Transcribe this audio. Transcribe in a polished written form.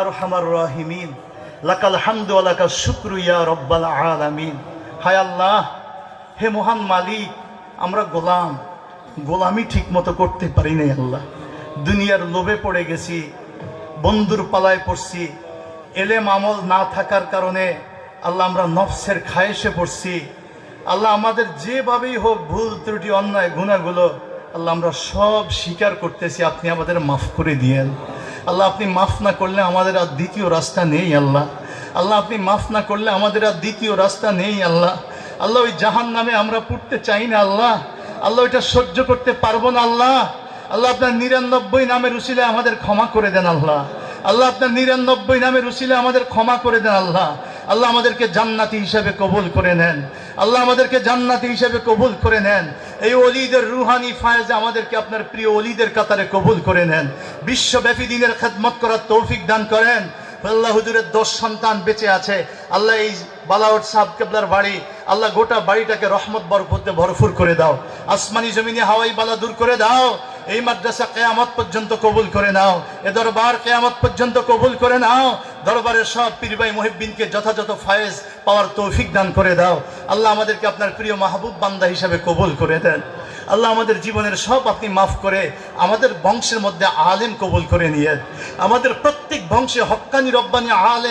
আরহামার রাহিমিন লাকাল হামদু ওয়া লাকাশ শুকরু ইয়া রাব্বাল আলামিন। হায় আল্লাহ, হে মহান মালিক, আমরা গোলামি ঠিক মতো করতে পারি নাই আল্লাহ। দুনিয়ার লোভে পড়ে গেছি, বন্ধুর পালায় পড়ছি, এলেম আমল না থাকার কারণে আল্লাহ আমরা নফসের খায়েশে পড়ছি। আল্লাহ আমাদের যেভাবেই হোক ভুল ত্রুটি অন্যায় গুনাহগুলো আল্লাহ আমরা সব স্বীকার করতেছি, আপনি আমাদের মাফ করে দিয়েন আল্লাহ। আপনি মাফ না করলে আমাদের আর দ্বিতীয় রাস্তা নেই আল্লাহ। আল্লাহ আপনি মাফ না করলে আমাদের আর দ্বিতীয় রাস্তা নেই আল্লাহ। আল্লাহ ওই জাহান নামে আমরা পড়তে চাই না আল্লাহ। আল্লাহ ওইটা সহ্য করতে পারবো না আল্লাহ। আল্লাহ আপনার 99 নামের উসিলে আমাদের ক্ষমা করে দেন আল্লাহ। আল্লাহ আপনার 99 নামের উসিলে আমাদের ক্ষমা করে দেন আল্লাহ। আল্লাহ আমাদেরকে জান্নাতি হিসেবে কবুল করে নেন আল্লাহ, আমাদেরকে জান্নাতি হিসেবে কবুল করে নেন। এই ওলিদের রুহানি ফায়েজে আমাদেরকে আপনার প্রিয় ওলিদের কাতারে কবুল করে নেন। বিশ্বব্যাপী দিনের খেদমত করার তৌফিক দান করেন। আল্লাহ হুজুরের 10 সন্তান বেঁচে আছে আল্লাহ, এই বালাউট সাহেব কেবলার বাড়ি আল্লাহ, গোটা বাড়িটাকে রহমত বরকতে ভরপুর করে দাও। আসমানি জমিনে হাওয়াই বালা দূর করে দাও। এই মাদ্রাসা কিয়ামত পর্যন্ত কবুল করে নাও। এ দরবার কিয়ামত পর্যন্ত কবুল করে নাও। দরবারের সব পীর ভাই মুহিব্বিনকে যথাযথ ফায়েজ পাওয়ার তৌফিক দান করে দাও আল্লাহ। আমাদেরকে আপনার প্রিয় মাহবুব বান্দা হিসাবে কবুল করে দেন আল্লাহ। আমাদের জীবনের সব আপনি মাফ করে আমাদের বংশের মধ্যে আলেম কবুল করে নিয়ে, আমাদের প্রত্যেক বংশে হক্কানি রব্বানি আলেম